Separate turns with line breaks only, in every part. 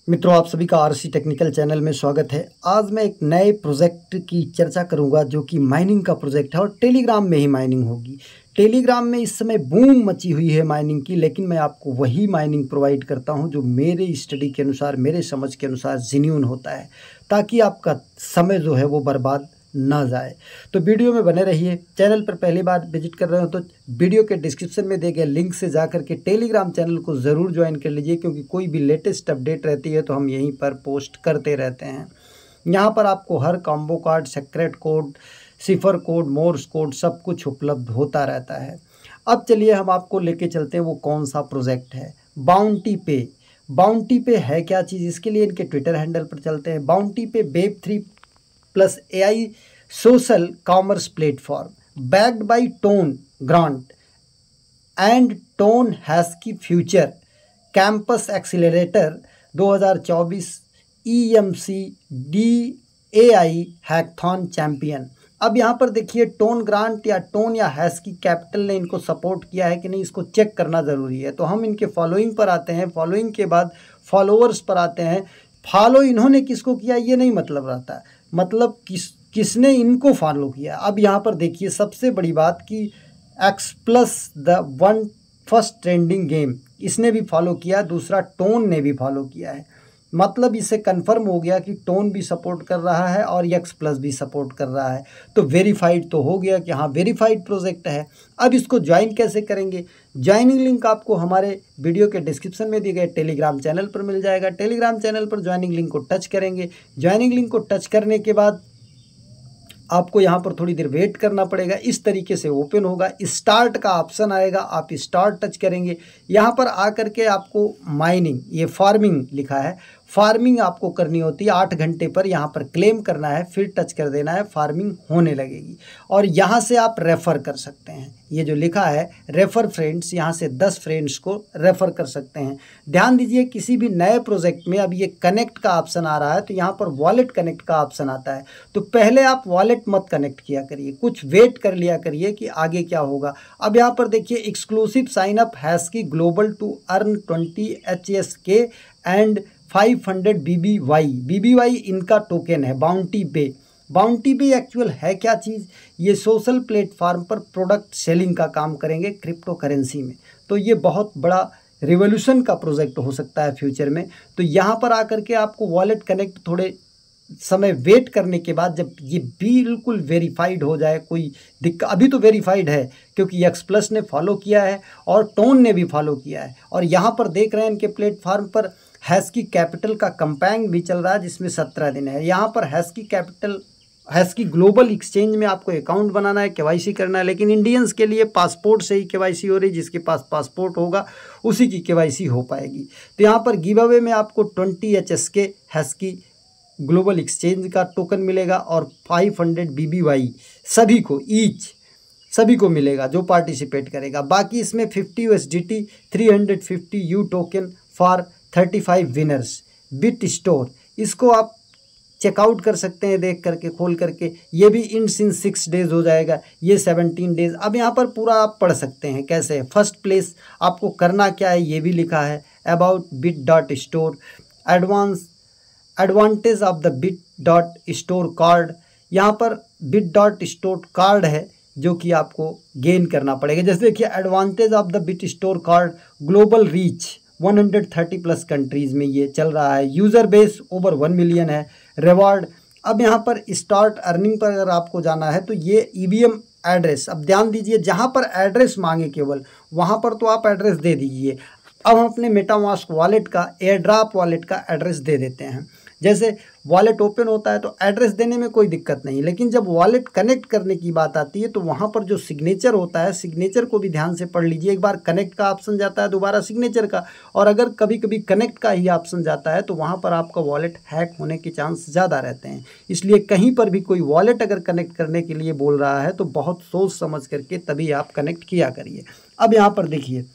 मित्रों, आप सभी का आरसी टेक्निकल चैनल में स्वागत है। आज मैं एक नए प्रोजेक्ट की चर्चा करूंगा जो कि माइनिंग का प्रोजेक्ट है और टेलीग्राम में ही माइनिंग होगी। टेलीग्राम में इस समय बूम मची हुई है माइनिंग की, लेकिन मैं आपको वही माइनिंग प्रोवाइड करता हूं जो मेरे स्टडी के अनुसार, मेरे समझ के अनुसार जेन्युइन होता है, ताकि आपका समय जो है वो बर्बाद ना जाए। तो वीडियो में बने रहिए। चैनल पर पहली बार विजिट कर रहे हो तो वीडियो के डिस्क्रिप्शन में दिए गए लिंक से जा करके टेलीग्राम चैनल को ज़रूर ज्वाइन कर लीजिए, क्योंकि कोई भी लेटेस्ट अपडेट रहती है तो हम यहीं पर पोस्ट करते रहते हैं। यहाँ पर आपको हर कॉम्बो कार्ड, सेक्रेट कोड, सिफर कोड, मोर्स कोड सब कुछ उपलब्ध होता रहता है। अब चलिए हम आपको लेके चलते हैं वो कौन सा प्रोजेक्ट है। Bounty Pay. बाउंटी पे है क्या चीज़, इसके लिए इनके ट्विटर हैंडल पर चलते हैं। Bounty Pay web3 plus AI social commerce platform backed by TON Grant and TON Husky Future Campus Accelerator 2024 EMC DAI hackathon champion. अब यहाँ पर देखिए, टोन ग्रांट या टोन या हैस्की कैपिटल ने इनको सपोर्ट किया है कि नहीं, इसको चेक करना ज़रूरी है। तो हम इनके फॉलोइंग पर आते हैं, फॉलोइंग के बाद फॉलोअर्स पर आते हैं। फॉलो इन्होंने किसको किया ये नहीं मतलब रहता है, मतलब किसने इनको फॉलो किया। अब यहाँ पर देखिए सबसे बड़ी बात कि x plus the one first trending game, इसने भी फॉलो किया, दूसरा टोन ने भी फॉलो किया है। मतलब इससे कंफर्म हो गया कि टोन भी सपोर्ट कर रहा है और एक्स प्लस भी सपोर्ट कर रहा है। तो वेरीफाइड तो हो गया कि हाँ वेरीफाइड प्रोजेक्ट है। अब इसको ज्वाइन कैसे करेंगे? ज्वाइनिंग लिंक आपको हमारे वीडियो के डिस्क्रिप्शन में दिए गए टेलीग्राम चैनल पर मिल जाएगा। टेलीग्राम चैनल पर ज्वाइनिंग लिंक को टच करेंगे। ज्वाइनिंग लिंक को टच करने के बाद आपको यहाँ पर थोड़ी देर वेट करना पड़ेगा। इस तरीके से ओपन होगा, स्टार्ट का ऑप्शन आएगा, आप स्टार्ट टच करेंगे। यहाँ पर आकर के आपको माइनिंग, ये फार्मिंग लिखा है, फार्मिंग आपको करनी होती है 8 घंटे पर। यहाँ पर क्लेम करना है, फिर टच कर देना है, फार्मिंग होने लगेगी। और यहाँ से आप रेफ़र कर सकते हैं, ये जो लिखा है रेफ़र फ्रेंड्स, यहाँ से 10 फ्रेंड्स को रेफ़र कर सकते हैं। ध्यान दीजिए, किसी भी नए प्रोजेक्ट में अब ये कनेक्ट का ऑप्शन आ रहा है तो यहाँ पर वॉलेट कनेक्ट का ऑप्शन आता है। तो पहले आप वॉलेट मत कनेक्ट किया करिए, कुछ वेट कर लिया करिए कि आगे क्या होगा। अब यहाँ पर देखिए, exclusive sign up Husky global to earn 20 HSK and 500 BBY इनका टोकन है Bounty Pay. Bounty Pay actual है क्या चीज़? ये सोशल प्लेटफार्म पर प्रोडक्ट सेलिंग का काम करेंगे क्रिप्टो करेंसी में। तो ये बहुत बड़ा रिवोल्यूशन का प्रोजेक्ट हो सकता है फ्यूचर में। तो यहाँ पर आकर के आपको वॉलेट कनेक्ट थोड़े समय वेट करने के बाद, जब ये बिल्कुल वेरीफाइड हो जाए, कोई दिक्कत, अभी तो वेरीफाइड है क्योंकि एक्स प्लस ने फॉलो किया है और टोन ने भी फॉलो किया है। और यहाँ पर देख रहे हैं इनके प्लेटफार्म पर हैस्की कैपिटल का कंपाइंग भी चल रहा है, जिसमें 17 दिन है। यहाँ पर HashKey capital, HashKey global exchange में आपको अकाउंट बनाना है, KYC करना है। लेकिन इंडियंस के लिए पासपोर्ट से ही KYC हो रही, जिसके पास पासपोर्ट होगा उसी की KYC हो पाएगी। तो यहाँ पर गिव अवे में आपको 20 HSK हैस्की ग्लोबल एक्सचेंज का टोकन मिलेगा और 500 BBY सभी को, सभी को मिलेगा जो पार्टिसिपेट करेगा। बाकी इसमें 50 USDT 350 U token for 35 winners. Bit store, इसको आप चेकआउट कर सकते हैं देख करके, खोल करके। ये भी इन 6 डेज हो जाएगा, ये 17 डेज। अब यहाँ पर पूरा आप पढ़ सकते हैं कैसे है। फर्स्ट प्लेस आपको करना क्या है ये भी लिखा है, about bit.store, advantage of the bit.store card. यहाँ पर bit.store कार्ड है जो कि आपको गेन करना पड़ेगा। जैसे देखिए, advantage of the bit.store card, global reach 130+ countries में ये चल रहा है, यूज़र बेस ओवर 1 मिलियन है, रिवार्ड। अब यहाँ पर स्टार्ट अर्निंग पर अगर आपको जाना है तो ये EVM एड्रेस, अब ध्यान दीजिए, जहाँ पर एड्रेस मांगे केवल वहाँ पर तो आप एड्रेस दे दीजिए। अब हम अपने मेटामास्क वॉलेट का, एयरड्रॉप वॉलेट का एड्रेस दे देते हैं। जैसे वॉलेट ओपन होता है तो एड्रेस देने में कोई दिक्कत नहीं, लेकिन जब वॉलेट कनेक्ट करने की बात आती है तो वहाँ पर जो सिग्नेचर होता है, सिग्नेचर को भी ध्यान से पढ़ लीजिए। एक बार कनेक्ट का ऑप्शन जाता है, दोबारा सिग्नेचर का, और अगर कभी कभी कनेक्ट का ही ऑप्शन जाता है तो वहाँ पर आपका वॉलेट हैक होने के चांस ज़्यादा रहते हैं। इसलिए कहीं पर भी कोई वॉलेट अगर कनेक्ट करने के लिए बोल रहा है तो बहुत सोच समझ करके तभी आप कनेक्ट किया करिए। अब यहाँ पर देखिए,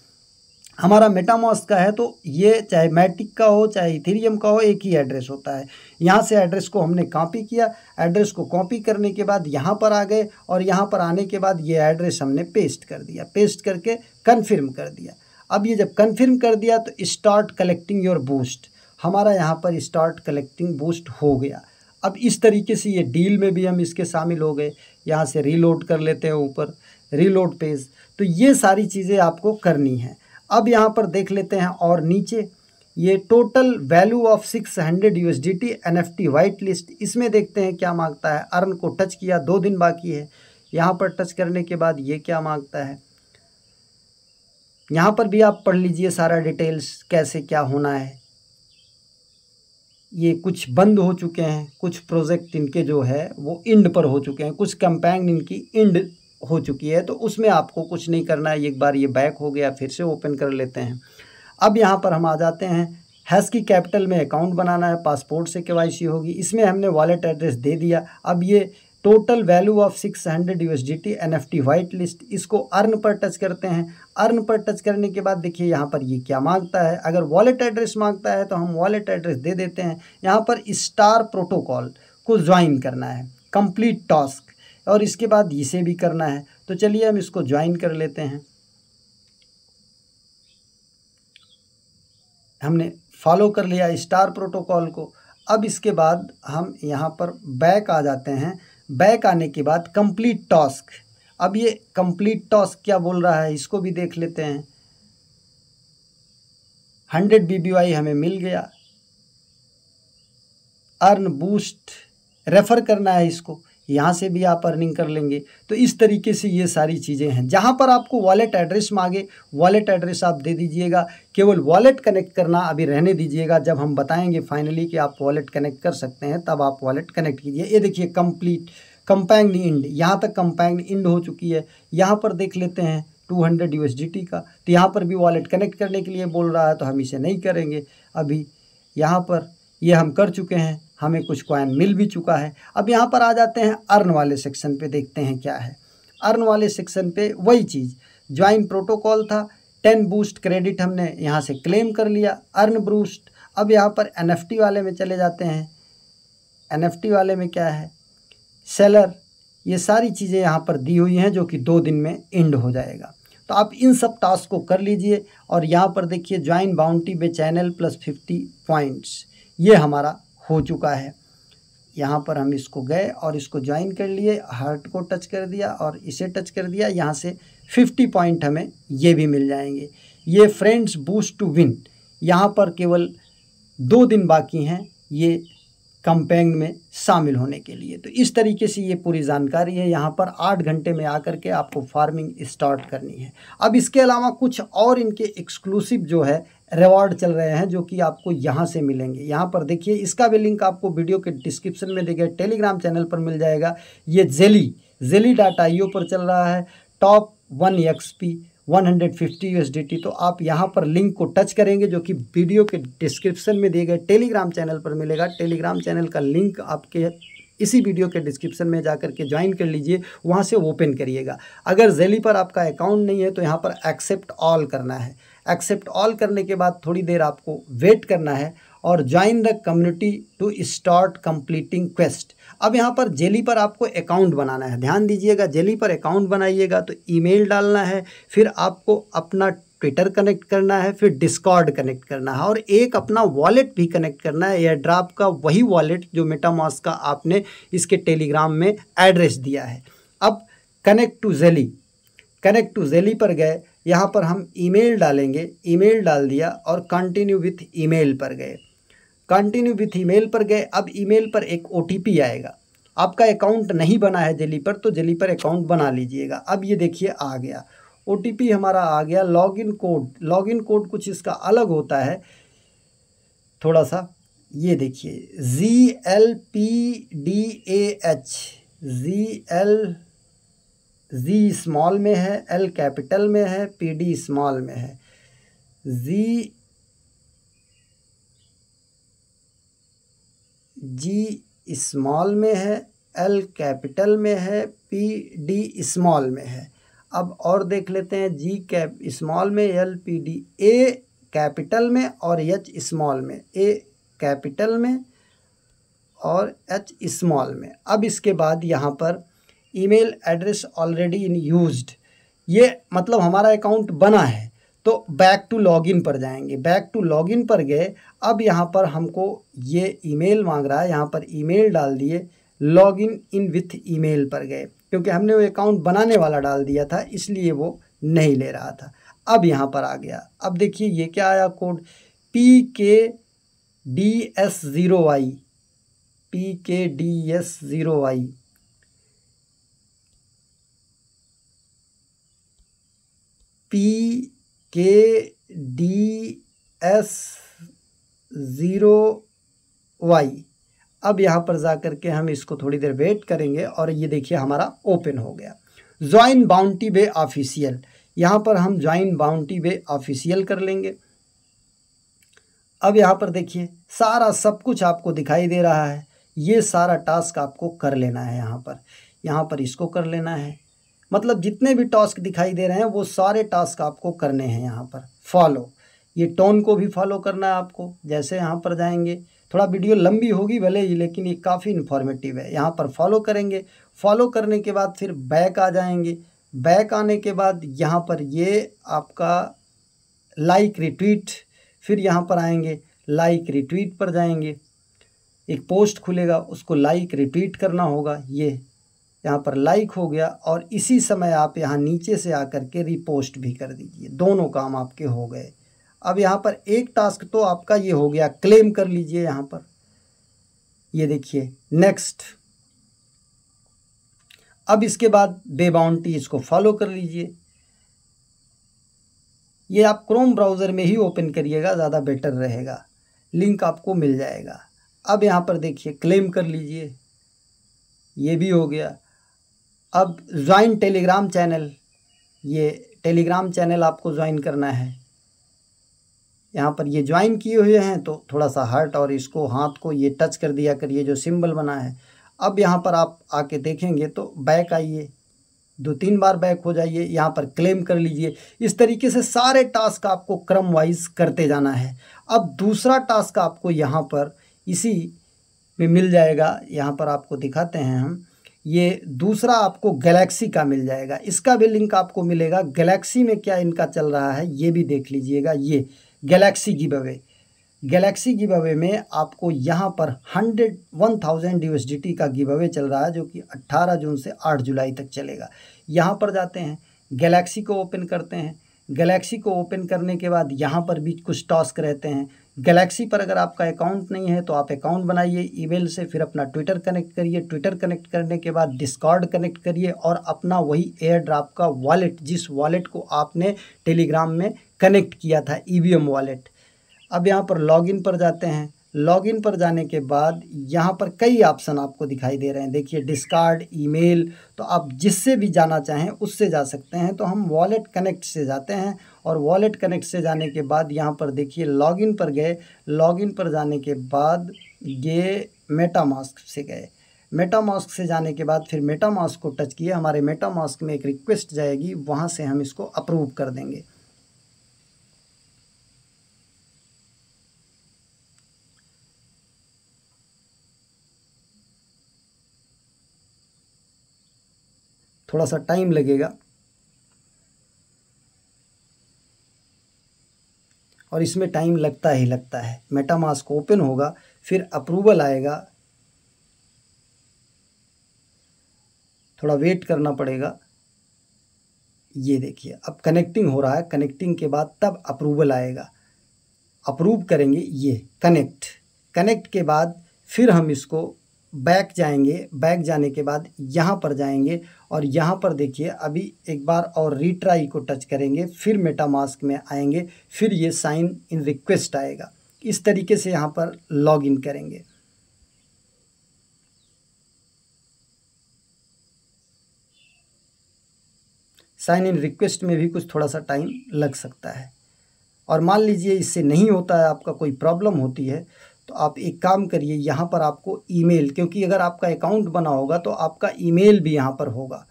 हमारा मेटामास्क का है तो ये चाहे मैटिक का हो चाहे इथेरियम का हो, एक ही एड्रेस होता है। यहाँ से एड्रेस को हमने कॉपी किया, एड्रेस को कॉपी करने के बाद यहाँ पर आ गए और यहाँ पर आने के बाद ये एड्रेस हमने पेस्ट कर दिया, पेस्ट करके कन्फर्म कर दिया। अब ये जब कन्फर्म कर दिया तो स्टार्ट कलेक्टिंग योर बूस्ट, हमारा यहाँ पर स्टार्ट कलेक्टिंग बूस्ट हो गया। अब इस तरीके से ये डील में भी हम इसके शामिल हो गए। यहाँ से रीलोड कर लेते हैं ऊपर, रीलोड पेज। तो ये सारी चीज़ें आपको करनी है। अब यहाँ पर देख लेते हैं और नीचे ये total value of 600 USDT NFT white list, इसमें देखते हैं क्या मांगता है। अर्न को टच किया, 2 दिन बाकी है। यहाँ पर टच करने के बाद ये क्या मांगता है, यहाँ पर भी आप पढ़ लीजिए सारा डिटेल्स कैसे क्या होना है। ये कुछ बंद हो चुके हैं, कुछ प्रोजेक्ट इनके जो है वो इंड पर हो चुके हैं, कुछ कैंपेन इनकी इंड हो चुकी है, तो उसमें आपको कुछ नहीं करना है। एक बार ये बैक हो गया, फिर से ओपन कर लेते हैं। अब यहाँ पर हम आ जाते हैं। हैश की कैपिटल में अकाउंट बनाना है, पासपोर्ट से KYC होगी। इसमें हमने वॉलेट एड्रेस दे दिया। अब ये total value of 600 USDT NFT white list, इसको अर्न पर टच करते हैं। अर्न पर टच करने के बाद देखिए यहाँ पर ये क्या मांगता है। अगर वॉलेट एड्रेस मांगता है तो हम वॉलेट एड्रेस दे देते हैं। यहाँ पर स्टार प्रोटोकॉल को ज्वाइन करना है, कंप्लीट टास्क, और इसके बाद इसे भी करना है। तो चलिए हम इसको ज्वाइन कर लेते हैं। हमने फॉलो कर लिया स्टार प्रोटोकॉल को। अब इसके बाद हम यहाँ पर बैक आ जाते हैं। बैक आने के बाद कंप्लीट टास्क, अब ये कंप्लीट टास्क क्या बोल रहा है इसको भी देख लेते हैं। 100 BBY हमें मिल गया। अर्न बूस्ट, रेफ़र करना है इसको, यहाँ से भी आप अर्निंग कर लेंगे। तो इस तरीके से ये सारी चीज़ें हैं। जहाँ पर आपको वॉलेट एड्रेस मांगे, वॉलेट एड्रेस आप दे दीजिएगा। केवल वॉलेट कनेक्ट करना अभी रहने दीजिएगा, जब हम बताएंगे फाइनली कि आप वॉलेट कनेक्ट कर सकते हैं तब आप वॉलेट कनेक्ट कीजिए। ये देखिए कंप्लीट कंपाउंड इंड, यहाँ तक कंपाउंड इंड हो चुकी है। यहाँ पर देख लेते हैं 200 USDT का, तो यहाँ पर भी वॉलेट कनेक्ट करने के लिए बोल रहा है, तो हम इसे नहीं करेंगे अभी। यहाँ पर ये हम कर चुके हैं, हमें कुछ कॉइन मिल भी चुका है। अब यहाँ पर आ जाते हैं अर्न वाले सेक्शन पे, देखते हैं क्या है। अर्न वाले सेक्शन पे वही चीज़, ज्वाइन प्रोटोकॉल था, 10 बूस्ट क्रेडिट हमने यहाँ से क्लेम कर लिया, अर्न बूस्ट। अब यहाँ पर NFT वाले में चले जाते हैं। NFT वाले में क्या है, सेलर, ये सारी चीज़ें यहाँ पर दी हुई हैं जो कि 2 दिन में एंड हो जाएगा। तो आप इन सब टास्क को कर लीजिए। और यहाँ पर देखिए ज्वाइन बाउंटी बे चैनल प्लस 50 पॉइंट्स, ये हमारा हो चुका है। यहाँ पर हम इसको गए और इसको ज्वाइन कर लिए, हार्ट को टच कर दिया और इसे टच कर दिया। यहाँ से 50 पॉइंट हमें ये भी मिल जाएंगे। ये फ्रेंड्स बूस्ट टू विन, यहाँ पर केवल 2 दिन बाकी हैं ये कंपेन में शामिल होने के लिए। तो इस तरीके से ये पूरी जानकारी है। यहाँ पर 8 घंटे में आकर के आपको फार्मिंग स्टार्ट करनी है। अब इसके अलावा कुछ और इनके एक्सक्लूसिव जो है रिवॉर्ड चल रहे हैं जो कि आपको यहाँ से मिलेंगे। यहाँ पर देखिए, इसका भी लिंक आपको वीडियो के डिस्क्रिप्शन में देखिए, टेलीग्राम चैनल पर मिल जाएगा। ये Jelly.io पर चल रहा है, टॉप 1 XP 150 USDT। तो आप यहाँ पर लिंक को टच करेंगे जो कि वीडियो के डिस्क्रिप्शन में दिए गए टेलीग्राम चैनल पर मिलेगा। टेलीग्राम चैनल का लिंक आपके इसी वीडियो के डिस्क्रिप्शन में जाकर के ज्वाइन कर लीजिए, वहाँ से ओपन करिएगा। अगर Jelly पर आपका अकाउंट नहीं है तो यहाँ पर एक्सेप्ट ऑल करना है। एक्सेप्ट ऑल करने के बाद थोड़ी देर आपको वेट करना है और join the community to start completing quest. अब यहाँ पर Jelly पर आपको अकाउंट बनाना है, ध्यान दीजिएगा। Jelly पर अकाउंट बनाइएगा तो ईमेल डालना है, फिर आपको अपना ट्विटर कनेक्ट करना है, फिर डिस्कॉर्ड कनेक्ट करना है और एक अपना वॉलेट भी कनेक्ट करना है, एयरड्रॉप का वही वॉलेट जो मेटामास्क का आपने इसके टेलीग्राम में एड्रेस दिया है। अब कनेक्ट टू Jelly पर गए, यहाँ पर हम ईमेल डालेंगे, ईमेल डाल दिया और कंटिन्यू विथ ईमेल पर गए, कंटिन्यू विथ ईमेल पर गए। अब ईमेल पर एक OTP आएगा। आपका अकाउंट नहीं बना है Jelly पर तो Jelly पर अकाउंट बना लीजिएगा। अब ये देखिए आ गया OTP हमारा आ गया। लॉगिन कोड कुछ इसका अलग होता है थोड़ा सा, ये देखिए GLPDAH, Z स्मॉल में है, L कैपिटल में है, PD स्मॉल में है, G स्मॉल में है, L कैपिटल में है, PD स्मॉल में है। अब और देख लेते हैं, G स्मॉल में, L PD, A कैपिटल में और H स्मॉल में, A कैपिटल में और H स्मॉल में। अब इसके बाद यहाँ पर email address already in used, ये मतलब हमारा अकाउंट बना है। तो बैक टू लॉगिन पर जाएंगे। बैक टू लॉगिन पर गए, अब यहाँ पर हमको ये ईमेल मांग रहा है, यहाँ पर ईमेल डाल दिए, लॉगिन इन विथ ईमेल पर गए, क्योंकि हमने वो अकाउंट बनाने वाला डाल दिया था इसलिए वो नहीं ले रहा था। अब यहाँ पर आ गया, अब देखिए ये क्या आया कोड, PKDS0Y, PKDS0Y, PKDS0Y। अब यहाँ पर जा कर के हम इसको थोड़ी देर वेट करेंगे और ये देखिए हमारा ओपन हो गया। ज्वाइन बाउंटी वे ऑफिशियल, यहाँ पर हम ज्वाइन बाउंटी वे ऑफिशियल कर लेंगे। अब यहाँ पर देखिए सारा सब कुछ आपको दिखाई दे रहा है, ये सारा टास्क आपको कर लेना है। यहाँ पर इसको कर लेना है, मतलब जितने भी टास्क दिखाई दे रहे हैं वो सारे टास्क आपको करने हैं। यहाँ पर फॉलो, ये टोन को भी फॉलो करना है आपको। जैसे यहाँ पर जाएंगे, थोड़ा वीडियो लंबी होगी भले ही, लेकिन ये काफ़ी इन्फॉर्मेटिव है। यहाँ पर फॉलो करेंगे, फॉलो करने के बाद फिर बैक आ जाएंगे। बैक आने के बाद यहाँ पर ये आपका लाइक रिट्वीट, फिर यहाँ पर आएंगे लाइक रिट्वीट पर जाएंगे, एक पोस्ट खुलेगा उसको लाइक रिट्वीट करना होगा। ये यहाँ पर लाइक हो गया और इसी समय आप यहाँ नीचे से आकर के रिपोस्ट भी कर दीजिए, दोनों काम आपके हो गए। अब यहाँ पर एक टास्क तो आपका ये हो गया, क्लेम कर लीजिए। यहाँ पर ये देखिए नेक्स्ट। अब इसके बाद बे बाउंटी, इसको फॉलो कर लीजिए। ये आप क्रोम ब्राउज़र में ही ओपन करिएगा, ज़्यादा बेटर रहेगा, लिंक आपको मिल जाएगा। अब यहाँ पर देखिए क्लेम कर लीजिए, ये भी हो गया। अब ज्वाइन टेलीग्राम चैनल, ये टेलीग्राम चैनल आपको ज्वाइन करना है। यहाँ पर ये ज्वाइन किए हुए हैं तो थोड़ा सा हार्ट और इसको हाथ को ये टच कर दिया करिए जो सिंबल बना है। अब यहाँ पर आप आके देखेंगे तो बैक आइए, 2-3 बार बैक हो जाइए, यहाँ पर क्लेम कर लीजिए। इस तरीके से सारे टास्क आपको क्रम वाइज करते जाना है। अब दूसरा टास्क आपको यहाँ पर इसी में मिल जाएगा, यहाँ पर आपको दिखाते हैं हम। ये दूसरा आपको गैलेक्सी का मिल जाएगा, इसका भी लिंक आपको मिलेगा। गैलेक्सी में क्या इनका चल रहा है ये भी देख लीजिएगा। ये Galaxy give away, Galaxy give away में आपको यहाँ पर 1000 USDT का गिव अवे चल रहा है, जो कि 18 जून से 8 जुलाई तक चलेगा। यहाँ पर जाते हैं, गैलेक्सी को ओपन करते हैं। गैलेक्सी को ओपन करने के बाद यहाँ पर भी कुछ टास्क रहते हैं। गैलेक्सी पर अगर आपका अकाउंट नहीं है तो आप अकाउंट बनाइए ईमेल से, फिर अपना ट्विटर कनेक्ट करिए। ट्विटर कनेक्ट करने के बाद डिस्कॉर्ड कनेक्ट करिए और अपना वही एयर ड्रॉप का वॉलेट, जिस वॉलेट को आपने टेलीग्राम में कनेक्ट किया था, EVM वॉलेट। अब यहाँ पर लॉगिन पर जाते हैं। लॉगिन पर जाने के बाद यहाँ पर कई ऑप्शन आपको दिखाई दे रहे हैं। देखिए डिस्कार्ड, ईमेल, तो आप जिससे भी जाना चाहें उससे जा सकते हैं। तो हम वॉलेट कनेक्ट से जाते हैं और वॉलेट कनेक्ट से जाने के बाद यहाँ पर देखिए लॉगिन पर गए। लॉगिन पर जाने के बाद ये मेटामास्क से गए। मेटामास्क से जाने के बाद फिर मेटामास्क को टच किए। हमारे मेटामास्क में एक रिक्वेस्ट जाएगी, वहाँ से हम इसको अप्रूव कर देंगे। थोड़ा सा टाइम लगेगा और इसमें टाइम लगता ही लगता है। मेटामास्क ओपन होगा, फिर अप्रूवल आएगा, थोड़ा वेट करना पड़ेगा। ये देखिए अब कनेक्टिंग हो रहा है, कनेक्टिंग के बाद तब अप्रूवल आएगा। अप्रूव करेंगे, ये कनेक्ट के बाद फिर हम इसको बैक जाएंगे। बैक जाने के बाद यहाँ पर जाएंगे और यहाँ पर देखिए अभी एक बार और रीट्राई को टच करेंगे, फिर मेटामास्क में आएंगे, फिर ये साइन इन रिक्वेस्ट आएगा। इस तरीके से यहाँ पर लॉगिन करेंगे। साइन इन रिक्वेस्ट में भी कुछ थोड़ा सा टाइम लग सकता है। और मान लीजिए इससे नहीं होता है, आपका कोई प्रॉब्लम होती है, तो आप एक काम करिए, यहाँ पर आपको ईमेल, क्योंकि अगर आपका अकाउंट बना होगा तो आपका ईमेल भी यहाँ पर होगा।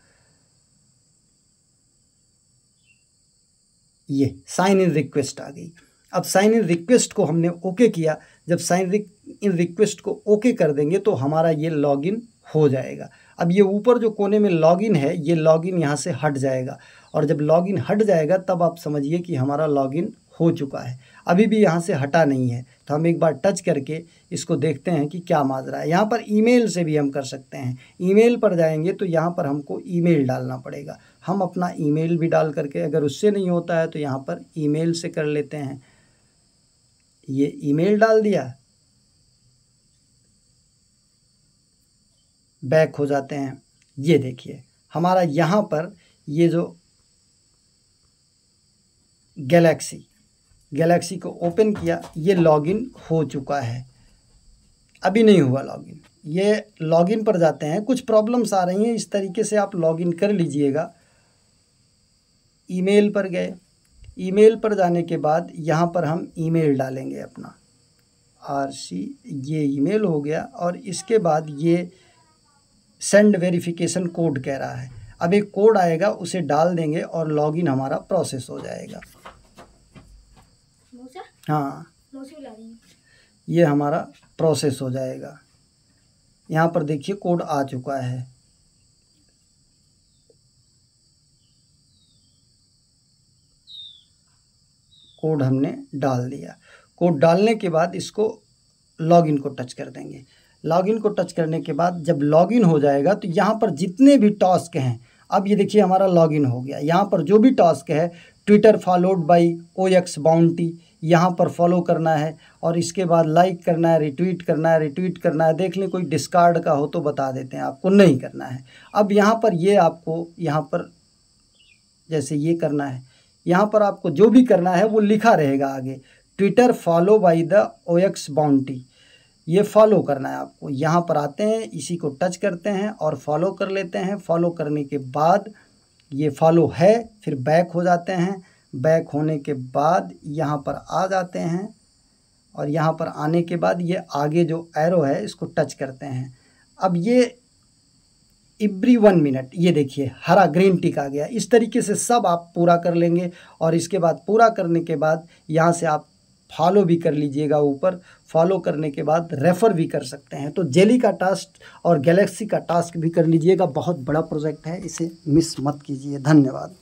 ये साइन इन रिक्वेस्ट आ गई। अब साइन इन रिक्वेस्ट को हमने ओके किया। जब साइन इन रिक्वेस्ट को ओके कर देंगे तो हमारा ये लॉगिन हो जाएगा। अब ये ऊपर जो कोने में लॉगिन है, ये लॉगिन यहाँ से हट जाएगा और जब लॉगिन हट जाएगा तब आप समझिए कि हमारा लॉगिन हो चुका है। अभी भी यहाँ से हटा नहीं है, तो हम एक बार टच करके इसको देखते हैं कि क्या माजरा है। यहाँ पर ईमेल से भी हम कर सकते हैं। ईमेल पर जाएंगे तो यहाँ पर हमको ईमेल डालना पड़ेगा। हम अपना ईमेल भी डाल करके, अगर उससे नहीं होता है तो यहाँ पर ईमेल से कर लेते हैं। ये ईमेल डाल दिया, बैक हो जाते हैं। ये देखिए हमारा यहाँ पर ये जो गैलेक्सी को ओपन किया, ये लॉगिन हो चुका है। अभी नहीं हुआ लॉगिन। ये लॉगिन पर जाते हैं, कुछ प्रॉब्लम्स आ रही हैं, इस तरीके से आप लॉगिन कर लीजिएगा। ईमेल पर गए, ईमेल पर जाने के बाद यहाँ पर हम ईमेल डालेंगे अपना RC, ये ईमेल हो गया। और इसके बाद ये सेंड वेरिफिकेशन कोड कह रहा है। अब एक कोड आएगा, उसे डाल देंगे और लॉगिन हमारा प्रोसेस हो जाएगा। हाँ, ये हमारा प्रोसेस हो जाएगा। यहाँ पर देखिए कोड आ चुका है। कोड हमने डाल दिया। कोड डालने के बाद इसको लॉगिन को टच कर देंगे। लॉगिन को टच करने के बाद जब लॉगिन हो जाएगा तो यहाँ पर जितने भी टास्क हैं, अब ये देखिए हमारा लॉगिन हो गया। यहाँ पर जो भी टास्क है, Twitter followed by OX bounty, यहाँ पर फॉलो करना है और इसके बाद लाइक करना है, रिट्वीट करना है, रिट्वीट करना है। देख लें कोई डिस्कार्ड का हो तो बता देते हैं, आपको नहीं करना है। अब यहाँ पर ये आपको यहाँ पर जैसे ये करना है, यहाँ पर आपको जो भी करना है वो लिखा रहेगा आगे, Twitter follow by the OX bounty, ये फॉलो करना है आपको। यहाँ पर आते हैं, इसी को टच करते हैं और फॉलो कर लेते हैं। फॉलो करने के बाद ये फॉलो है, फिर बैक हो जाते हैं। बैक होने के बाद यहाँ पर आ जाते हैं और यहाँ पर आने के बाद ये आगे जो एरो है इसको टच करते हैं। अब ये एवरी 1 मिनट, ये देखिए हरा ग्रीन टिक आ गया। इस तरीके से सब आप पूरा कर लेंगे और इसके बाद पूरा करने के बाद यहाँ से आप फॉलो भी कर लीजिएगा। ऊपर फॉलो करने के बाद रेफ़र भी कर सकते हैं। तो जेली का टास्क और गैलेक्सी का टास्क भी कर लीजिएगा। बहुत बड़ा प्रोजेक्ट है, इसे मिस मत कीजिए। धन्यवाद।